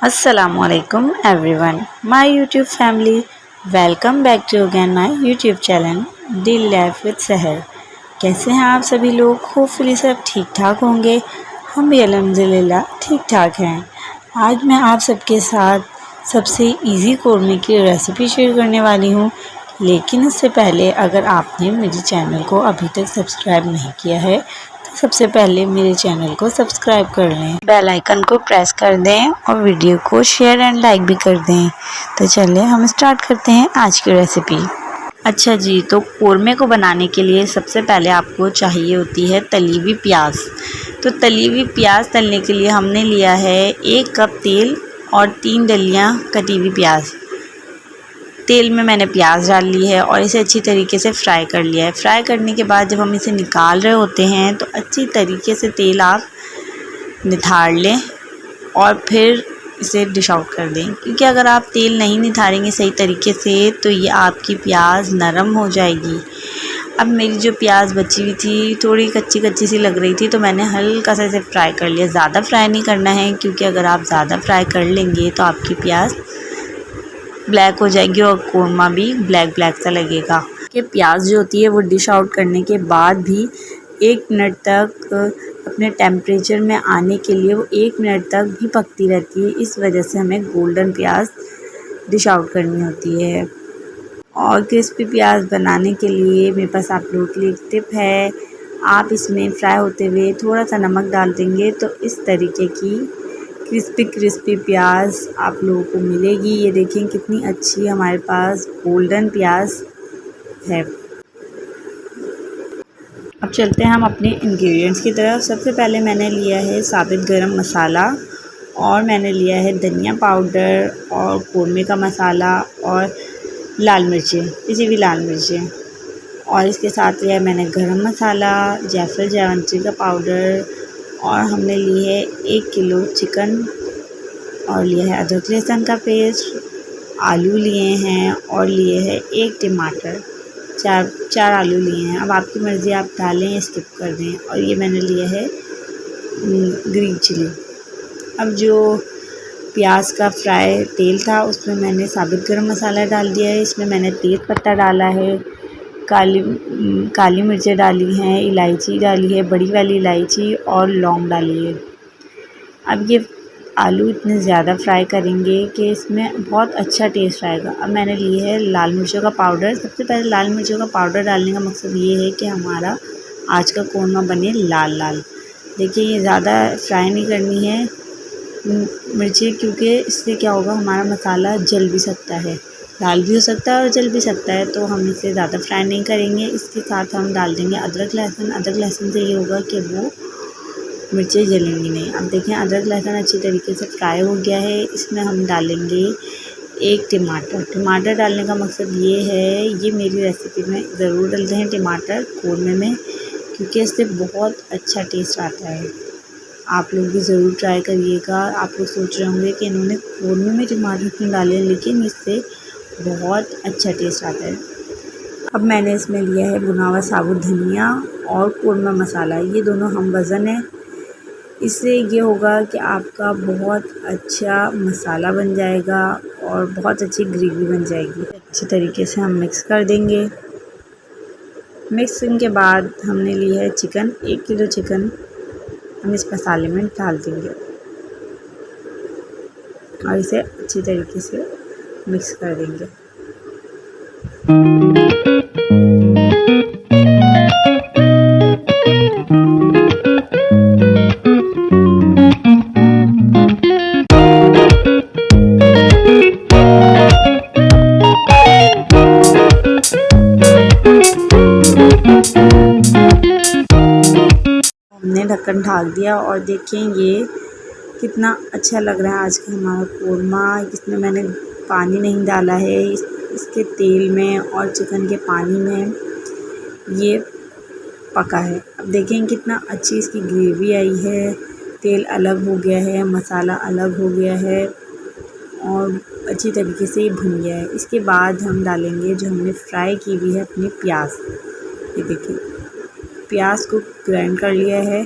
Assalamu alaikum everyone, my YouTube family. Welcome back to again my YouTube channel Daily Life with सहर। कैसे हैं आप सभी लोग? होपफुली सब ठीक ठाक होंगे। हम भी अल्हम्दुलिल्लाह ठीक ठाक हैं। आज मैं आप सबके साथ सबसे इजी कौरमे की रेसिपी शेयर करने वाली हूँ, लेकिन उससे पहले अगर आपने मेरे चैनल को अभी तक सब्सक्राइब नहीं किया है तो सबसे पहले मेरे चैनल को सब्सक्राइब कर लें, बेल आइकन को प्रेस कर दें और वीडियो को शेयर एंड लाइक भी कर दें। तो चलिए हम स्टार्ट करते हैं आज की रेसिपी। अच्छा जी, तो कौरमे को बनाने के लिए सबसे पहले आपको चाहिए होती है तली हुई प्याज। तो तली हुई प्याज तलने के लिए हमने लिया है 1 कप तेल और 3 डलियाँ कटी हुई प्याज। तेल में मैंने प्याज डाल ली है और इसे अच्छी तरीके से फ्राई कर लिया है। फ्राई करने के बाद जब हम इसे निकाल रहे होते हैं तो अच्छी तरीके से तेल आप निथार लें और फिर इसे डिश आउट कर दें, क्योंकि अगर आप तेल नहीं निथारेंगे सही तरीके से तो ये आपकी प्याज नरम हो जाएगी। अब मेरी जो प्याज बची हुई थी थोड़ी कच्ची कच्ची सी लग रही थी, तो मैंने हल्का सा इसे फ्राई कर लिया। ज़्यादा फ्राई नहीं करना है, क्योंकि अगर आप ज़्यादा फ्राई कर लेंगे तो आपकी प्याज ब्लैक हो जाएगी और कौरमा भी ब्लैक ब्लैक सा लगेगा। कि प्याज जो होती है वो डिश आउट करने के बाद भी 1 मिनट तक अपने टेम्परेचर में आने के लिए वो 1 मिनट तक भी पकती रहती है। इस वजह से हमें गोल्डन प्याज डिश आउट करनी होती है। और क्रिस्पी प्याज बनाने के लिए मेरे पास आप लोगों के लिए एक टिप है। आप इसमें फ्राई होते हुए थोड़ा सा नमक डाल देंगे तो इस तरीके की क्रिस्पी प्याज आप लोगों को मिलेगी। ये देखें कितनी अच्छी हमारे पास गोल्डन प्याज है। अब चलते हैं हम अपने इंग्रेडिएंट्स की तरफ। सबसे पहले मैंने लिया है साबित गरम मसाला, और मैंने लिया है धनिया पाउडर और कौरमे का मसाला और लाल मिर्चें, किसी भी लाल मिर्चें, और इसके साथ लिया है मैंने गरम मसाला, जायफल जावित्री का पाउडर, और हमने ली है 1 किलो चिकन, और लिया है अदरक लहसुन का पेस्ट, आलू लिए हैं और लिए हैं 1 टमाटर, चार आलू लिए हैं। अब आपकी मर्ज़ी, आप डालें या स्किप कर दें। और ये मैंने लिया है ग्रीन चिली। अब जो प्याज का फ्राई तेल था उसमें मैंने साबित गरम मसाला डाल दिया है। इसमें मैंने तेज पत्ता डाला है, काली मिर्चें डाली हैं, इलायची डाली है, बड़ी वाली इलायची, और लौंग डाली है। अब ये आलू इतने ज़्यादा फ्राई करेंगे कि इसमें बहुत अच्छा टेस्ट आएगा। अब मैंने ली है लाल मिर्चों का पाउडर। सबसे पहले लाल मिर्चों का पाउडर डालने का मकसद ये है कि हमारा आज का कौरमा बने लाल लाल। देखिए, ये ज़्यादा फ्राई नहीं करनी है मिर्ची, क्योंकि इससे क्या होगा, हमारा मसाला जल भी सकता है, लाल भी हो सकता है और जल भी सकता है, तो हम इसे ज़्यादा फ्राई नहीं करेंगे। इसके साथ हम डाल देंगे अदरक लहसुन। अदरक लहसुन से ये होगा कि वो मिर्चें जलेंगी नहीं। अब देखें, अदरक लहसुन अच्छी तरीके से फ्राई हो गया है। इसमें हम डालेंगे 1 टमाटर। टमाटर डालने का मकसद ये है, ये मेरी रेसिपी में ज़रूर डालते हैं टमाटर कौरमे में, क्योंकि इससे बहुत अच्छा टेस्ट आता है। आप लोग भी ज़रूर ट्राई करिएगा। आप लोग सोच रहे होंगे कि इन्होंने कौरमे में टमाटर क्यों डाले, लेकिन इससे बहुत अच्छा टेस्ट आता है। अब मैंने इसमें लिया है भुना हुआ साबुत धनिया और कौरमा मसाला, ये दोनों हम वज़न है। इससे ये होगा कि आपका बहुत अच्छा मसाला बन जाएगा और बहुत अच्छी ग्रेवी बन जाएगी। अच्छी तरीके से हम मिक्स कर देंगे। मिक्सिंग के बाद हमने ली है चिकन, 1 किलो चिकन हम इस मसाले में डाल देंगे और इसे अच्छी तरीके से मिक्स कर देंगे। हमने ढक्कन ढाक दिया और देखें ये कितना अच्छा लग रहा है आज का हमारा कौरमा। इसमें मैंने पानी नहीं डाला है, इसके तेल में और चिकन के पानी में ये पका है। अब देखें कितना अच्छी इसकी ग्रेवी आई है, तेल अलग हो गया है, मसाला अलग हो गया है और अच्छी तरीके से ये भुन गया है। इसके बाद हम डालेंगे जो हमने फ्राई की हुई है अपनी प्याज। ये देखिए, प्याज को ग्राइंड कर लिया है